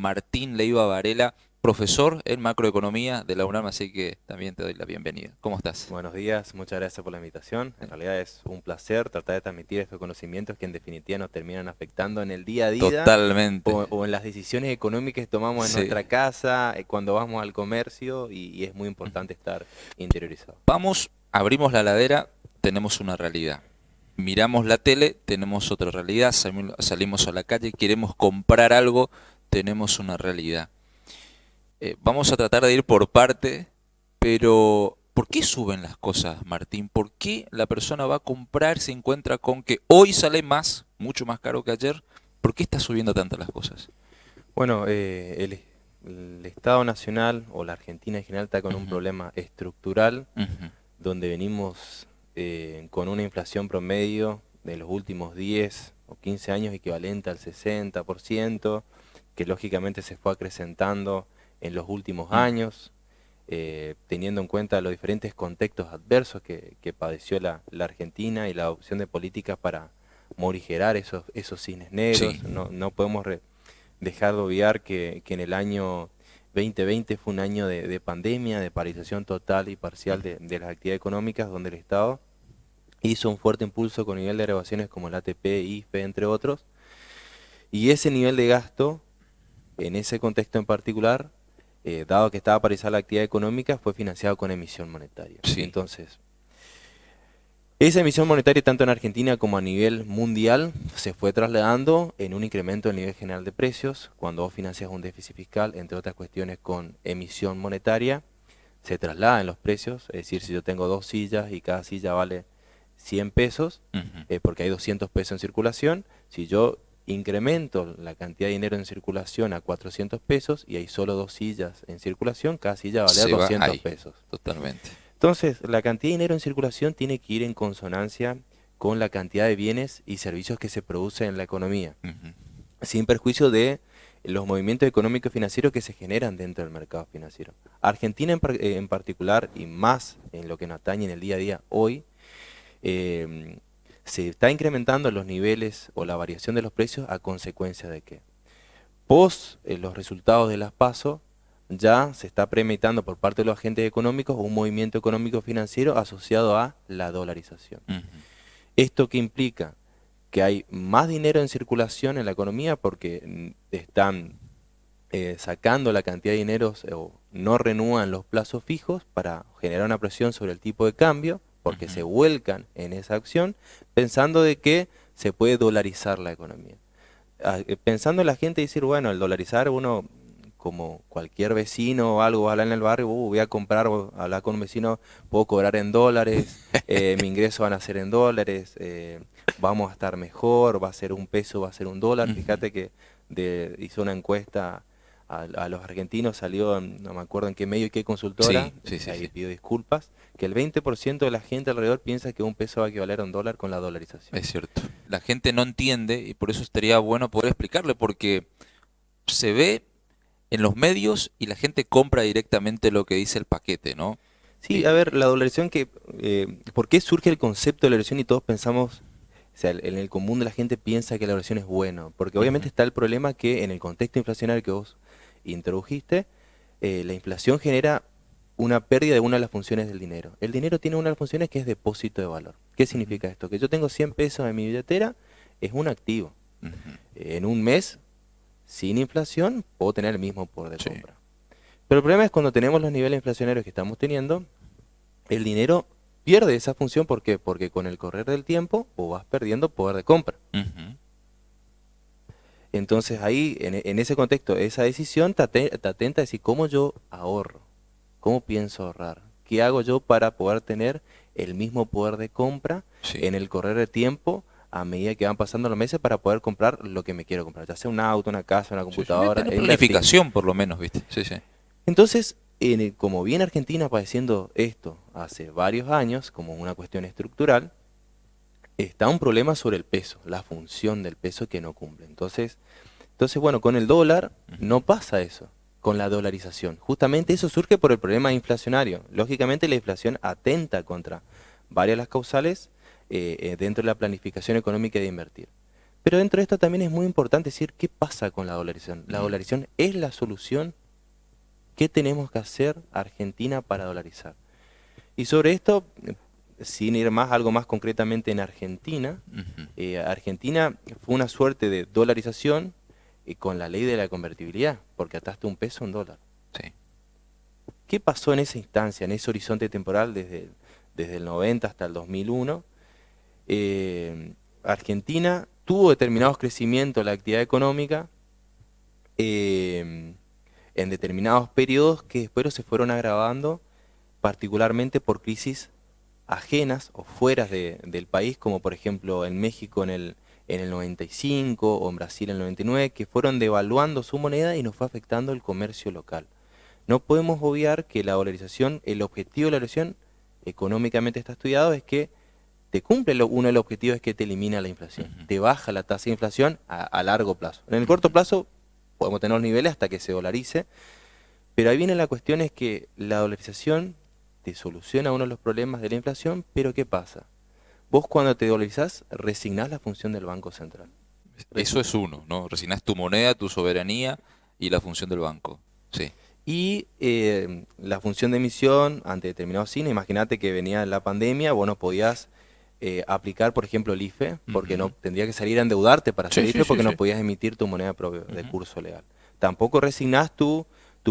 Martín Leiva Varela, profesor en macroeconomía de la UNAM, así que también te doy la bienvenida. ¿Cómo estás? Buenos días, muchas gracias por la invitación. En realidad es un placer tratar de transmitir estos conocimientos que en definitiva nos terminan afectando en el día a día Totalmente. o en las decisiones económicas que tomamos en Sí. nuestra casa, cuando vamos al comercio y es muy Ujú. importante estar interiorizado. Vamos, abrimos la heladera, tenemos una realidad. Miramos la tele, tenemos otra realidad. Salimos a la calle, queremos comprar algo, tenemos una realidad. Vamos a tratar de ir por parte, pero ¿por qué suben las cosas, Martín? ¿Por qué la persona va a comprar, se encuentra con que hoy sale más, mucho más caro que ayer? ¿Por qué está subiendo tantas las cosas? Bueno, el Estado Nacional o la Argentina en general está con un Ujú, problema estructural ujú, donde venimos con una inflación promedio de los últimos 10 o 15 años equivalente al 60%, que lógicamente se fue acrecentando en los últimos mm, años, teniendo en cuenta los diferentes contextos adversos que padeció la Argentina y la adopción de políticas para morigerar esos cisnes sí. negros. No podemos dejar de obviar que en el año 2020 fue un año de pandemia, de paralización total y parcial Ujú, de las actividades económicas, donde el Estado hizo un fuerte impulso con nivel de erogaciones como el ATP, IFE, entre otros, y ese nivel de gasto, en ese contexto en particular, dado que estaba paralizada la actividad económica, fue financiado con emisión monetaria. sí. Entonces, esa emisión monetaria, tanto en Argentina como a nivel mundial, se fue trasladando en un incremento del nivel general de precios. Cuando vos financias un déficit fiscal, entre otras cuestiones con emisión monetaria, se traslada en los precios. Es decir, si yo tengo dos sillas y cada silla vale 100 pesos, Ujú, porque hay 200 pesos en circulación, si yo incremento la cantidad de dinero en circulación a 400 pesos y hay solo dos sillas en circulación, cada silla va a valer se va 200 ahí, pesos. totalmente. Entonces, la cantidad de dinero en circulación tiene que ir en consonancia con la cantidad de bienes y servicios que se producen en la economía, Ujú, sin perjuicio de los movimientos económicos y financieros que se generan dentro del mercado financiero. Argentina en particular, y más en lo que nos atañe en el día a día hoy, eh, se está incrementando los niveles o la variación de los precios a consecuencia de que Pos los resultados de las PASO, ya se está premeditando por parte de los agentes económicos un movimiento económico financiero asociado a la dolarización. ujú, ¿Esto qué implica? Que hay más dinero en circulación en la economía porque están sacando la cantidad de dinero o no renuevan los plazos fijos para generar una presión sobre el tipo de cambio, porque ujú. se vuelcan en esa acción, pensando de que se puede dolarizar la economía. Pensando en la gente decir, bueno, el dolarizar uno, como cualquier vecino o algo, va a hablar en el barrio, voy a comprar, o hablar con un vecino, puedo cobrar en dólares, mi ingreso van a ser en dólares, vamos a estar mejor, va a ser un peso, va a ser un dólar. Ujú. Fíjate que hizo una encuesta a los argentinos, salió, no me acuerdo en qué medio y qué consultora, Sí, sí, sí, ahí sí. pido disculpas, que el 20% de la gente alrededor piensa que un peso va a equivaler a un dólar con la dolarización. Es cierto. La gente no entiende y por eso estaría bueno poder explicarle, porque se ve en los medios y la gente compra directamente lo que dice el paquete, ¿no? Sí, a Eh, ver, la dolarización ¿por qué surge el concepto de dolarización y todos pensamos, o sea, en el común de la gente piensa que la dolarización es bueno? Porque obviamente ujú, está el problema que en el contexto inflacionario que vos introdujiste, la inflación genera una pérdida de una de las funciones del dinero. El dinero tiene una de las funciones que es depósito de valor. ¿Qué ujú, significa esto? Que yo tengo 100 pesos en mi billetera, es un activo. ujú. En un mes, sin inflación, puedo tener el mismo poder de Sí, compra. Pero el problema es cuando tenemos los niveles inflacionarios que estamos teniendo, el dinero pierde esa función. ¿Por qué? Porque con el correr del tiempo vos vas perdiendo poder de compra. ujú, Entonces ahí, en ese contexto, esa decisión te atenta a decir cómo yo ahorro, cómo pienso ahorrar, qué hago yo para poder tener el mismo poder de compra sí. en el correr del tiempo a medida que van pasando los meses para poder comprar lo que me quiero comprar, ya sea un auto, una casa, una Sí, sí. computadora, Tener e invertir. planificación por lo menos, ¿viste? Sí, sí. Entonces, como viene Argentina padeciendo esto hace varios años, como una cuestión estructural, está un problema sobre el peso, la función del peso que no cumple. Entonces, bueno, con el dólar Ujú, no pasa eso, con la dolarización. Justamente eso surge por el problema inflacionario. Lógicamente la inflación atenta contra varias de las causales dentro de la planificación económica de invertir. Pero dentro de esto también es muy importante decir qué pasa con la dolarización. ¿La dolarización es la solución? ¿Qué tenemos que hacer Argentina para dolarizar? Y sobre esto, sin ir más, algo más concretamente en Argentina, Argentina fue una suerte de dolarización con la ley de la convertibilidad, porque ataste un peso a un dólar. Sí. ¿Qué pasó en esa instancia, en ese horizonte temporal desde el 90 hasta el 2001? Argentina tuvo determinados crecimientos de la actividad económica en determinados periodos que después se fueron agravando, particularmente por crisis ajenas o fuera del país, como por ejemplo en México en el 95 o en Brasil en el 99, que fueron devaluando su moneda y nos fue afectando el comercio local. No podemos obviar que la dolarización, el objetivo de la dolarización, económicamente está estudiado, es que te cumple uno de los objetivos, es que te elimina la inflación, te baja la tasa de inflación a largo plazo. En el corto plazo podemos tener los niveles hasta que se dolarice, pero ahí viene la cuestión, es que la dolarización te soluciona uno de los problemas de la inflación, pero ¿qué pasa? Vos cuando te dolarizás, resignás la función del Banco Central. Eso es uno, ¿no? Resignás tu moneda, tu soberanía y la función del banco. Sí. Y la función de emisión ante determinados signos, imagínate que venía la pandemia, vos no podías aplicar, por ejemplo, el IFE, porque no tendría que salir a endeudarte para hacer IFE, porque no podías emitir tu moneda propia de curso legal. Tampoco resignás tu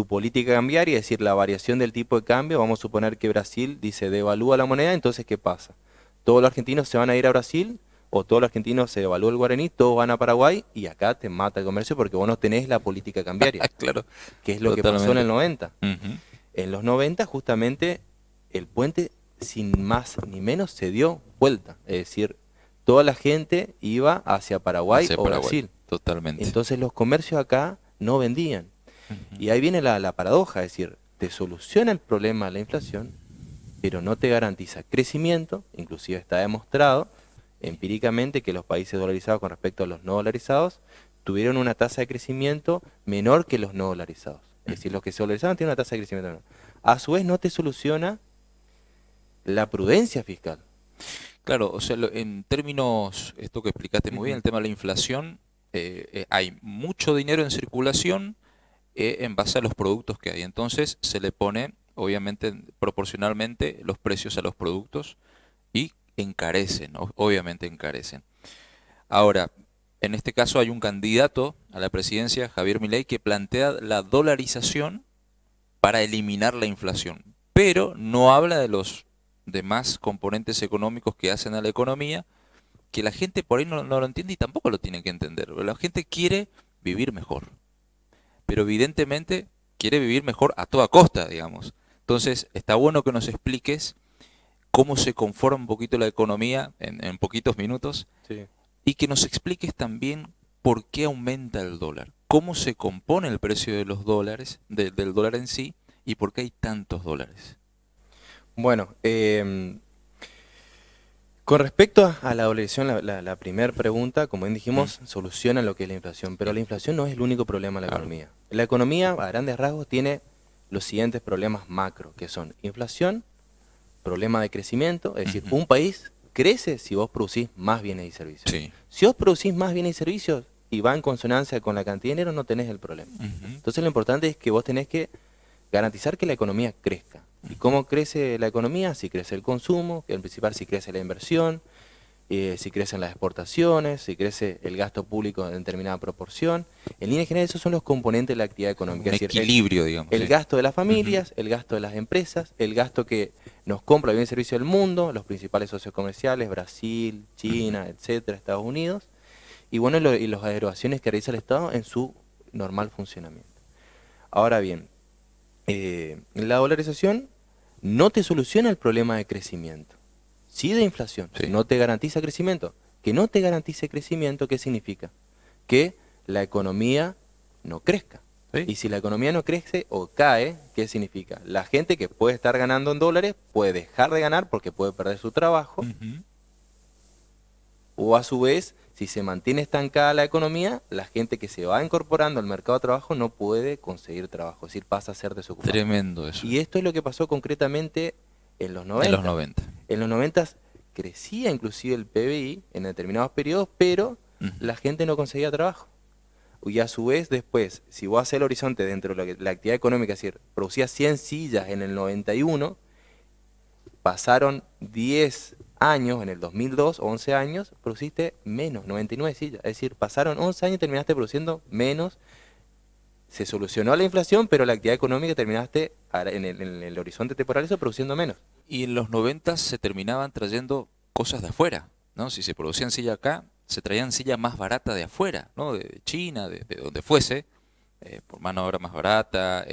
política cambiaria, es decir, la variación del tipo de cambio. Vamos a suponer que Brasil dice devalúa la moneda, entonces ¿qué pasa? Todos los argentinos se van a ir a Brasil, o todos los argentinos se devalúa el guaraní, todos van a Paraguay, y acá te mata el comercio porque vos no tenés la política cambiaria. Claro. Que es lo que pasó en el 90. En los 90 justamente el puente sin más ni menos se dio vuelta. Es decir, toda la gente iba hacia Paraguay o Brasil. Totalmente. Entonces los comercios acá no vendían. Y ahí viene la paradoja, es decir, te soluciona el problema de la inflación, pero no te garantiza crecimiento. Inclusive está demostrado empíricamente que los países dolarizados con respecto a los no dolarizados tuvieron una tasa de crecimiento menor que los no dolarizados. Es decir, los que se dolarizaban tienen una tasa de crecimiento menor. A su vez no te soluciona la prudencia fiscal. Claro, o sea, en términos, esto que explicaste muy bien, el tema de la inflación, hay mucho dinero en circulación en base a los productos que hay. Entonces se le pone, obviamente, proporcionalmente los precios a los productos y encarecen, obviamente encarecen. Ahora, en este caso hay un candidato a la presidencia, Javier Milei, que plantea la dolarización para eliminar la inflación, pero no habla de los demás componentes económicos que hacen a la economía, que la gente por ahí no lo entiende y tampoco lo tiene que entender. La gente quiere vivir mejor, pero evidentemente quiere vivir mejor a toda costa, digamos. Entonces, está bueno que nos expliques cómo se conforma un poquito la economía en poquitos minutos, sí, y que nos expliques también por qué aumenta el dólar, cómo se compone el precio de los dólares, del dólar en sí, y por qué hay tantos dólares. Bueno, con respecto a la dolarización, la primera pregunta, como bien dijimos, soluciona lo que es la inflación, pero la inflación no es el único problema de la economía. La economía, a grandes rasgos, tiene los siguientes problemas macro, que son inflación, problema de crecimiento, es decir, un país crece si vos producís más bienes y servicios. Sí. Si vos producís más bienes y servicios y va en consonancia con la cantidad de dinero, no tenés el problema. Entonces lo importante es que vos tenés que garantizar que la economía crezca. ¿Y cómo crece la economía? Si crece el consumo, que es el principal, si crece la inversión, si crecen las exportaciones, si crece el gasto público en determinada proporción. En línea general, esos son los componentes de la actividad económica. Un equilibrio, digamos. El gasto de las familias, el gasto de las empresas, el gasto que nos compra el bien y servicio del mundo, los principales socios comerciales, Brasil, China, etcétera, Estados Unidos, y bueno, y las erogaciones que realiza el Estado en su normal funcionamiento. Ahora bien, la dolarización no te soluciona el problema de crecimiento, sí de inflación, sí, no te garantiza crecimiento. Que no te garantice crecimiento, ¿qué significa? Que la economía no crezca. ¿Sí? Y si la economía no crece o cae, ¿qué significa? La gente que puede estar ganando en dólares puede dejar de ganar porque puede perder su trabajo, o a su vez, si se mantiene estancada la economía, la gente que se va incorporando al mercado de trabajo no puede conseguir trabajo, es decir, pasa a ser desocupado. Tremendo eso. Y esto es lo que pasó concretamente en los 90. En los 90. En los 90 crecía inclusive el PBI en determinados periodos, pero Ujú. la gente no conseguía trabajo. Y a su vez después, si vos haces el horizonte dentro de la actividad económica, es decir, producía 100 sillas en el 91, pasaron 10 años, en el 2002, 11 años, produciste menos, 99 sillas. Es decir, pasaron 11 años y terminaste produciendo menos. Se solucionó la inflación, pero la actividad económica terminaste en el horizonte temporal eso produciendo menos. Y en los 90 se terminaban trayendo cosas de afuera, ¿no? Si se producían sillas acá, se traían sillas más baratas de afuera, ¿no? De China, de donde fuese, por mano de obra más barata,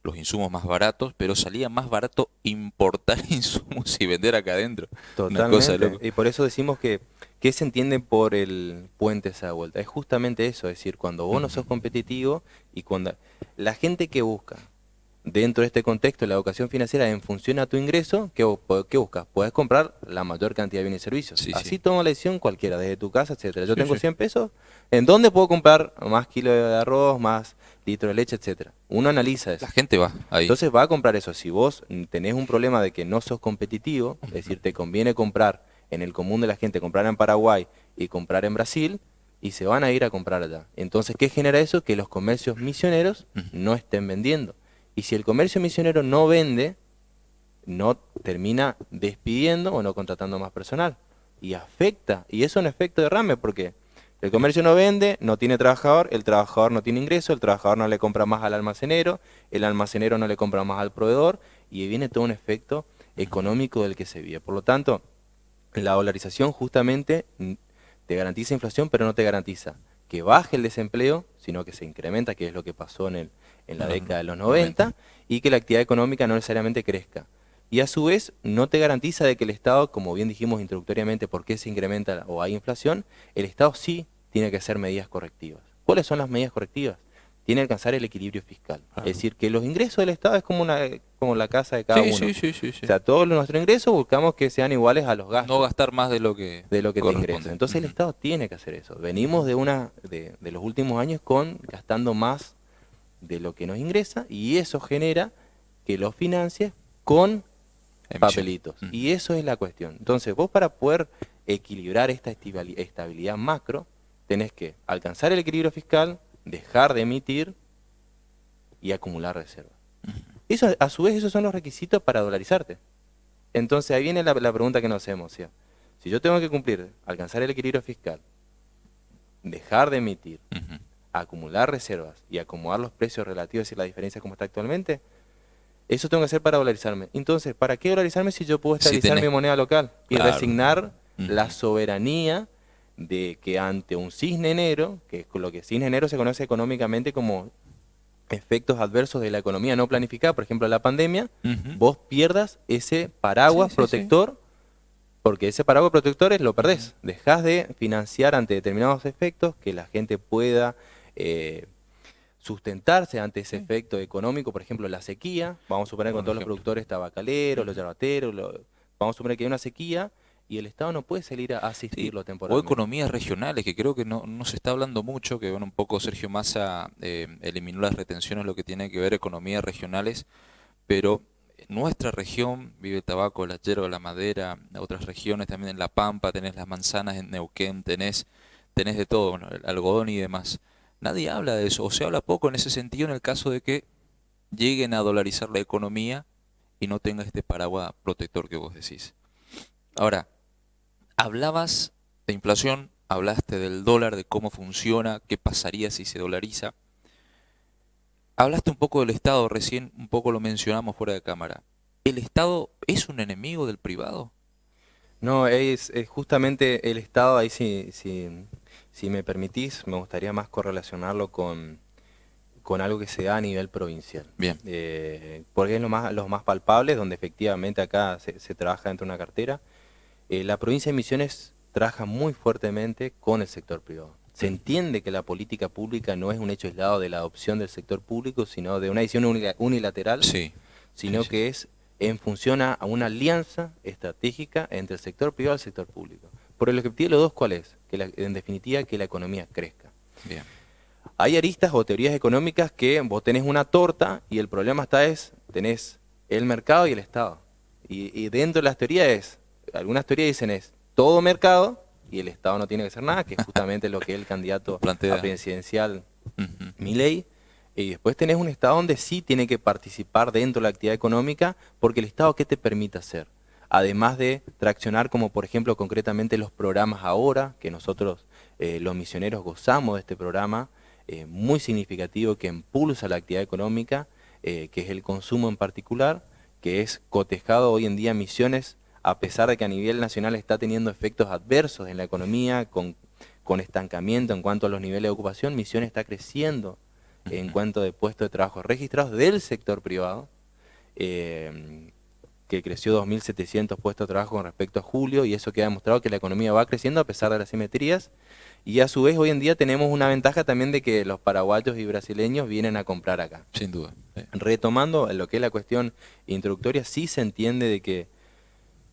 los insumos más baratos, pero salía más barato importar insumos y vender acá adentro. Una cosa de Totalmente. loco. Y por eso decimos que, ¿qué se entiende por el puente esa vuelta? Es justamente eso, es decir, cuando vos no sos Ujú. competitivo y cuando la gente que busca dentro de este contexto la educación financiera en función a tu ingreso, ¿qué buscas? Puedes comprar la mayor cantidad de bienes y servicios. Sí, sí. Así toma la decisión cualquiera, desde tu casa, etcétera. Yo Sí, tengo sí. 100 pesos, ¿en dónde puedo comprar más kilos de arroz, más litro de leche, etcétera? Uno analiza La eso. gente va ahí. Entonces va a comprar eso. Si vos tenés un problema de que no sos competitivo, es decir, te conviene comprar en el común de la gente, comprar en Paraguay y comprar en Brasil, y se van a ir a comprar allá. Entonces, ¿qué genera eso? Que los comercios misioneros Ujú. no estén vendiendo. Y si el comercio misionero no vende, no termina despidiendo o no contratando más personal. Y afecta, y eso es un efecto derrame, porque el Sí. comercio no vende, no tiene trabajador, el trabajador no tiene ingreso, el trabajador no le compra más al almacenero, el almacenero no le compra más al proveedor, y ahí viene todo un efecto económico del que se vive. Por lo tanto, la dolarización justamente te garantiza inflación, pero no te garantiza que baje el desempleo, sino que se incrementa, que es lo que pasó en la En los década de los 90. 90, y que la actividad económica no necesariamente crezca. Y a su vez no te garantiza de que el Estado, como bien dijimos introductoriamente, por qué se incrementa o hay inflación, el Estado sí tiene que hacer medidas correctivas. ¿Cuáles son las medidas correctivas? Tiene que alcanzar el equilibrio fiscal. Es Claro. decir, que los ingresos del Estado es como la casa de cada Sí, uno. sí, sí, sí, O sí. sea, todos nuestros ingresos buscamos que sean iguales a los No gastos gastar más de lo que te ingresa. corresponde. Entonces el Ujú. Estado tiene que hacer eso. Venimos de los últimos años con gastando más de lo que nos ingresa y eso genera que lo financies con Emisión. papelitos. Ujú. Y eso es la cuestión. Entonces vos para poder equilibrar esta estabilidad macro, tenés que alcanzar el equilibrio fiscal, dejar de emitir y acumular reservas. Eso, a su vez, esos son los requisitos para dolarizarte. Entonces ahí viene la pregunta que nos hacemos, ¿sí? Si yo tengo que cumplir, alcanzar el equilibrio fiscal, dejar de emitir, Ujú. acumular reservas y acomodar los precios relativos y la diferencia como está actualmente, eso tengo que hacer para dolarizarme. Entonces, ¿para qué dolarizarme si yo puedo Si estabilizar tenés, mi moneda local y claro. resignar la Ujú. soberanía de que ante un cisne negro, que es lo que cisne negro se conoce económicamente como efectos adversos de la economía no planificada, por ejemplo la pandemia, Ujú. vos pierdas ese Sí, paraguas sí, sí. protector, porque ese paraguas protector lo Ujú. perdés. Dejás de financiar ante determinados efectos que la gente pueda sustentarse ante ese Sí. efecto económico, por ejemplo la sequía, vamos a suponer con Buen todos los ejemplo. productores tabacaleros, los Ujú. yerbateros, vamos a suponer que hay una sequía y el Estado no puede salir a Sí, asistirlo o temporalmente. economías regionales, que creo que no se está hablando mucho, que bueno, un poco Sergio Massa eliminó las retenciones, lo que tiene que ver economías regionales, pero nuestra región vive el tabaco, la yerba, la madera, otras regiones también en La Pampa, tenés las manzanas en Neuquén, tenés de todo, bueno, el algodón y demás. Nadie habla de eso, o se habla poco en ese sentido en el caso de que lleguen a dolarizar la economía y no tenga este paraguas protector que vos decís. Ahora, hablabas de inflación, hablaste del dólar, de cómo funciona, qué pasaría si se dolariza. Hablaste un poco del Estado, recién un poco lo mencionamos fuera de cámara. ¿El Estado es un enemigo del privado? No, es justamente el Estado, ahí si me permitís, me gustaría más correlacionarlo con algo que se da a nivel provincial. Bien. Porque es lo más palpable, donde efectivamente acá se trabaja dentro de una cartera. La provincia de Misiones trabaja muy fuertemente con el sector privado. Se Mm. entiende que la política pública no es un hecho aislado de la adopción del sector público, sino de una decisión unilateral, Sí, sí, sino sí, que sí. es en función a una alianza estratégica entre el sector privado y el sector público. Por el objetivo de los dos, ¿cuál es? En definitiva, que la economía crezca. Bien. Hay aristas o teorías económicas que vos tenés una torta y el problema tenés el mercado y el Estado. Y dentro de las teorías algunas teorías dicen es todo mercado y el Estado no tiene que hacer nada, que es justamente lo que es el candidato a Plantea. presidencial Ujú. Milei. Y después tenés un Estado donde sí tiene que participar dentro de la actividad económica, porque el Estado, ¿qué te permite hacer? Además de traccionar, como por ejemplo concretamente los programas ahora, que nosotros los misioneros gozamos de este programa muy significativo que impulsa la actividad económica, que es el consumo en particular, que es cotejado hoy en día en Misiones, a pesar de que a nivel nacional está teniendo efectos adversos en la economía, con estancamiento en cuanto a los niveles de ocupación. Misiones está creciendo en cuanto de puestos de trabajo registrados del sector privado, que creció 2.700 puestos de trabajo con respecto a julio, y eso que ha demostrado que la economía va creciendo a pesar de las simetrías. Y a su vez hoy en día tenemos una ventaja también de que los paraguayos y brasileños vienen a comprar acá. Sin duda. Sí. Retomando lo que es la cuestión introductoria, sí se entiende de que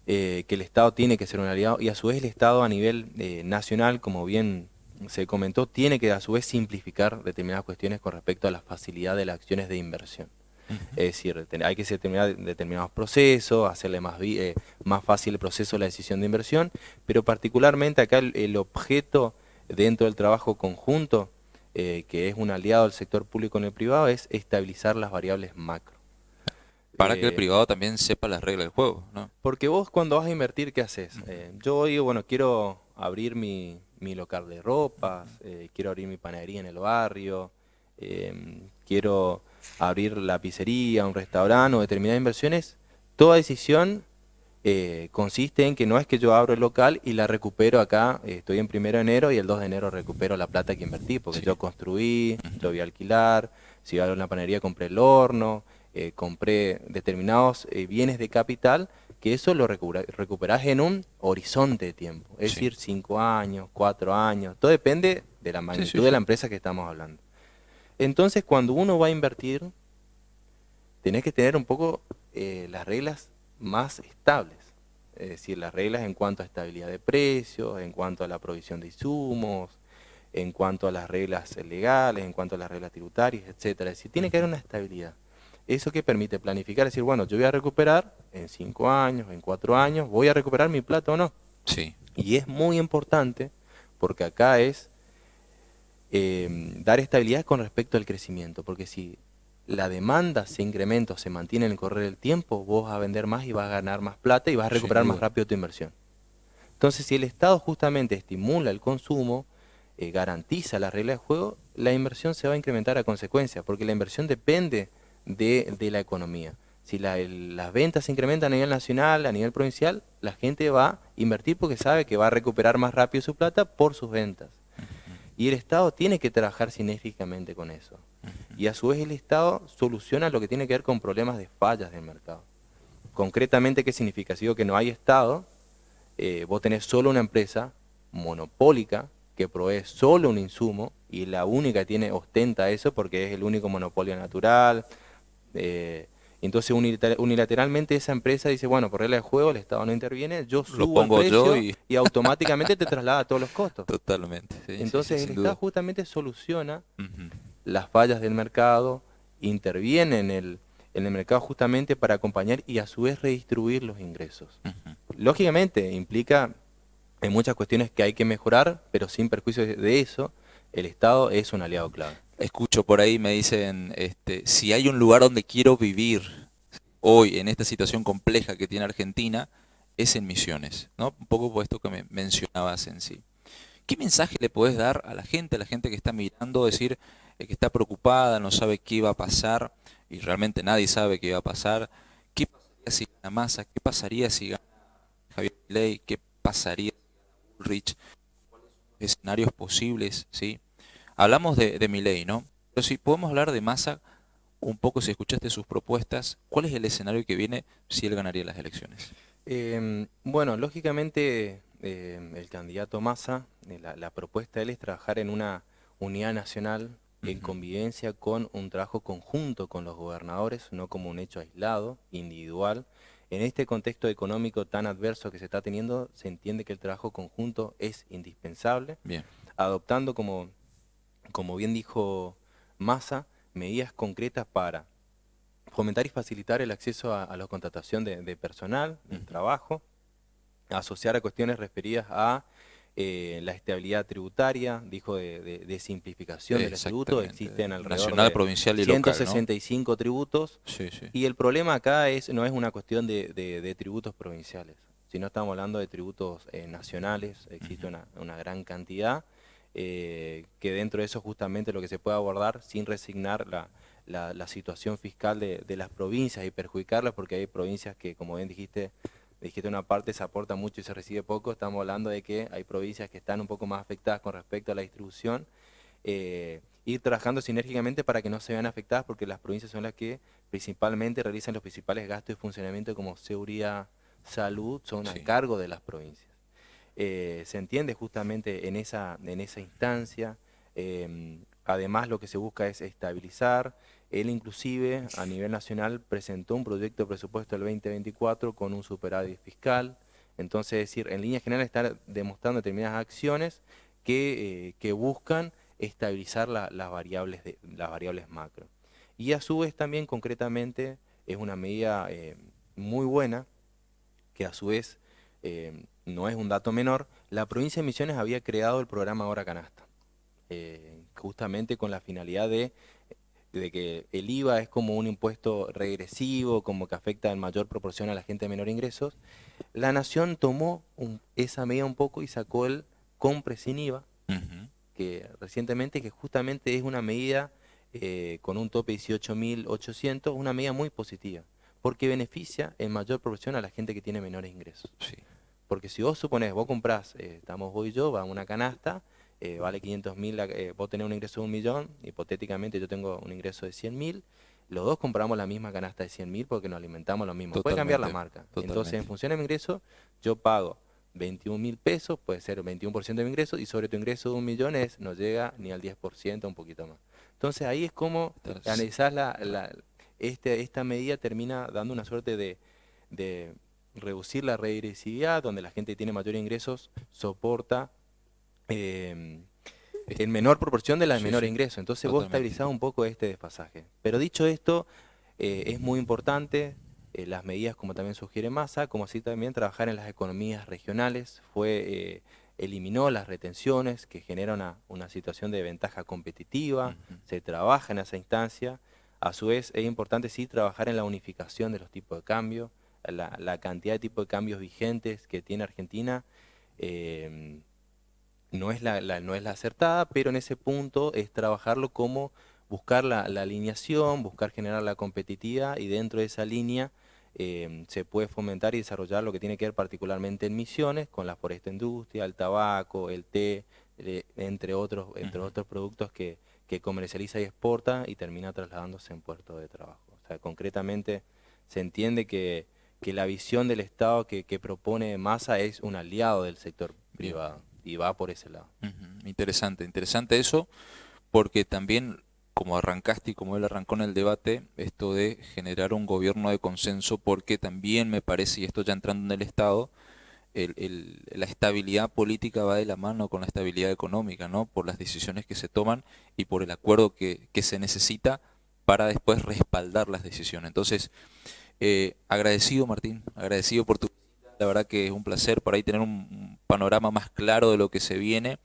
el Estado tiene que ser un aliado, y a su vez el Estado a nivel nacional, como bien se comentó, tiene que a su vez simplificar determinadas cuestiones con respecto a la facilidad de las acciones de inversión. Es decir, hay que determinar determinados procesos, hacerle más fácil el proceso de la decisión de inversión, pero particularmente acá el objeto dentro del trabajo conjunto, que es un aliado del sector público en el privado, es estabilizar las variables macro. Para que el Eh, privado también sepa las reglas del juego, ¿no? Porque vos cuando vas a invertir, ¿qué haces? Ujú. Yo digo, bueno, quiero abrir mi local de ropas, quiero abrir mi panadería en el barrio, quiero abrir la pizzería, un restaurante o determinadas inversiones. Toda decisión consiste en que no es que yo abro el local y la recupero acá, estoy en 1 de enero y el 2 de enero recupero la plata que invertí, porque Sí. yo construí, Ujú. yo voy a alquilar, si voy a abrir una panadería compré el horno, compré determinados bienes de capital, que eso lo recuperás en un horizonte de tiempo, es Sí. decir, 5 años, 4 años, todo depende de la Sí, sí, magnitud de sí. la empresa que estamos hablando. Entonces, cuando uno va a invertir, tenés que tener un poco las reglas más estables, es decir, las reglas en cuanto a estabilidad de precios, en cuanto a la provisión de insumos, en cuanto a las reglas legales, en cuanto a las reglas tributarias, etcétera. Es decir, tiene que haber una estabilidad. Eso que permite planificar, es decir, bueno, yo voy a recuperar en 5 años, en 4 años, ¿voy a recuperar mi plata o no? Sí. Y es muy importante porque acá es dar estabilidad con respecto al crecimiento, porque si la demanda se incrementa o se mantiene en el correr del tiempo, vos vas a vender más y vas a ganar más plata y vas a Sin recuperar más duda. rápido tu inversión. Entonces, si el Estado justamente estimula el consumo, garantiza la regla de juego, la inversión se va a incrementar a consecuencia, porque la inversión depende de la economía. Si las ventas se incrementan a nivel nacional, a nivel provincial, la gente va a invertir porque sabe que va a recuperar más rápido su plata por sus ventas. Y el Estado tiene que trabajar sinérgicamente con eso. Y a su vez el Estado soluciona lo que tiene que ver con problemas de fallas del mercado. Concretamente, ¿qué significa? Si digo que no hay Estado, vos tenés solo una empresa monopólica que provee solo un insumo y la única que ostenta eso porque es el único monopolio natural. eh, entonces unilateralmente esa empresa dice, bueno, por regla de juego el Estado no interviene, yo Lo subo el pongo yo precio y y automáticamente te traslada todos los costos. totalmente. Sí, sí, sí, Entonces el sin Estado duda. justamente soluciona Ujú. las fallas del mercado, interviene en el mercado justamente para acompañar y a su vez redistribuir los ingresos. Ujú. Lógicamente implica en muchas cuestiones que hay que mejorar, pero sin perjuicio de eso, el Estado es un aliado clave. Escucho por ahí, me dicen, si hay un lugar donde quiero vivir hoy en esta situación compleja que tiene Argentina, es en Misiones, ¿no? Un poco por esto que me mencionabas en sí. ¿Qué mensaje le podés dar a la gente que está mirando, decir, que está preocupada, no sabe qué va a pasar, y realmente nadie sabe qué va a pasar? ¿Qué pasaría si gana Massa? ¿Qué pasaría si gana Javier Milei? ¿Qué pasaría si gana Bullrich? Escenarios posibles, ¿sí? Hablamos de Milei, ¿no? Pero si podemos hablar de Massa un poco, si escuchaste sus propuestas, ¿cuál es el escenario que viene si él ganaría las elecciones? Bueno, lógicamente el candidato Massa, la propuesta de él es trabajar en una unidad nacional en Ujú. convivencia con un trabajo conjunto con los gobernadores, no como un hecho aislado, individual. En este contexto económico tan adverso que se está teniendo, se entiende que el trabajo conjunto es indispensable, Bien. adoptando, como bien dijo Massa, medidas concretas para fomentar y facilitar el acceso a la contratación de personal, del Ujú. trabajo, asociar a cuestiones referidas a la estabilidad tributaria, dijo de simplificación de los tributos, Exactamente, existen alrededor nacional, de provincial y local, ¿no? 165 tributos, Sí, sí. y el problema acá no es una cuestión de tributos provinciales, sino estamos hablando de tributos nacionales, existe una gran cantidad, que dentro de eso justamente lo que se puede abordar sin resignar la situación fiscal de las provincias y perjudicarlas, porque hay provincias que, como bien dijiste una parte se aporta mucho y se recibe poco. Estamos hablando de que hay provincias que están un poco más afectadas con respecto a la distribución, ir trabajando sinérgicamente para que no se vean afectadas, porque las provincias son las que principalmente realizan los principales gastos de funcionamiento como seguridad, salud, son a Sí. cargo de las provincias. Se entiende justamente en esa instancia. Además, lo que se busca es estabilizar. Él inclusive a nivel nacional presentó un proyecto de presupuesto del 2024 con un superávit fiscal. Entonces, es decir, en líneas generales está demostrando determinadas acciones que buscan estabilizar las variables macro. Y a su vez también concretamente es una medida muy buena, que a su vez no es un dato menor. La provincia de Misiones había creado el programa Hora Canasta, justamente con la finalidad de que el IVA es como un impuesto regresivo, como que afecta en mayor proporción a la gente de menor ingresos. La Nación tomó esa medida un poco y sacó el compre sin IVA, Ujú. que recientemente, que justamente es una medida con un tope de 18.800, una medida muy positiva, porque beneficia en mayor proporción a la gente que tiene menores ingresos. Sí, Porque si vos suponés, vos comprás, estamos vos y yo, va a una canasta, vale 500.000, vos tenés un ingreso de 1.000.000, hipotéticamente yo tengo un ingreso de 100.000, los dos compramos la misma canasta de 100.000 porque nos alimentamos lo mismo. Puede cambiar la totalmente, marca. Entonces, en totalmente. función de mi ingreso, yo pago 21.000 pesos, puede ser 21% de mi ingreso, y sobre tu ingreso de 1.000.000 no llega ni al 10%, un poquito más. Entonces, ahí es como Estás- analizás esta medida termina dando una suerte de reducir la regresividad, donde la gente que tiene mayores ingresos soporta eh, es- en menor proporción de la de sí, menor sí, ingreso. Entonces vos totalmente. estabilizás un poco este desfasaje. Pero dicho esto, es muy importante las medidas como también sugiere Massa, como así también trabajar en las economías regionales. Eliminó las retenciones que generan una situación de ventaja competitiva, Ujú. se trabaja en esa instancia. A su vez es importante sí trabajar en la unificación de los tipos de cambio, la cantidad de tipos de cambios vigentes que tiene Argentina. eh, no es la acertada, pero en ese punto es trabajarlo como buscar la alineación, buscar generar la competitividad, y dentro de esa línea se puede fomentar y desarrollar lo que tiene que ver particularmente en Misiones, con la foresta industria, el tabaco, el té, entre Ujú. otros productos que comercializa y exporta y termina trasladándose en puertos de trabajo. O sea, concretamente se entiende que la visión del Estado que propone Massa es un aliado del sector Bien. privado y va por ese lado. Ujú. Interesante, interesante eso, porque también, como arrancaste y como él arrancó en el debate, esto de generar un gobierno de consenso, porque también me parece, y esto ya entrando en el Estado, la estabilidad política va de la mano con la estabilidad económica, ¿no? Por las decisiones que se toman y por el acuerdo que se necesita para después respaldar las decisiones. Entonces, agradecido, Martín, agradecido por tu visita. La verdad que es un placer por ahí tener un panorama más claro de lo que se viene,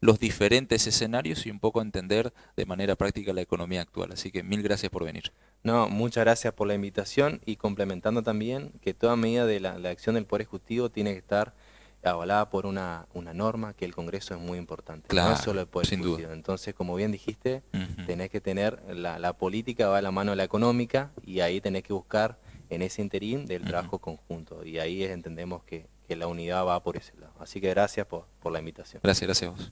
los diferentes escenarios y un poco entender de manera práctica la economía actual. Así que mil gracias por venir. No, muchas gracias por la invitación, y complementando también que toda medida de la acción del Poder Ejecutivo tiene que estar avalada por una norma, que el Congreso es muy importante, no es Claro, solo el Poder sin duda. Ejecutivo. Entonces, como bien dijiste, Ujú, tenés que tener la política va de la mano de la económica, y ahí tenés que buscar en ese interín del ujú. trabajo conjunto, y ahí entendemos que la unidad va por ese lado. Así que gracias por la invitación. Gracias, gracias a vos.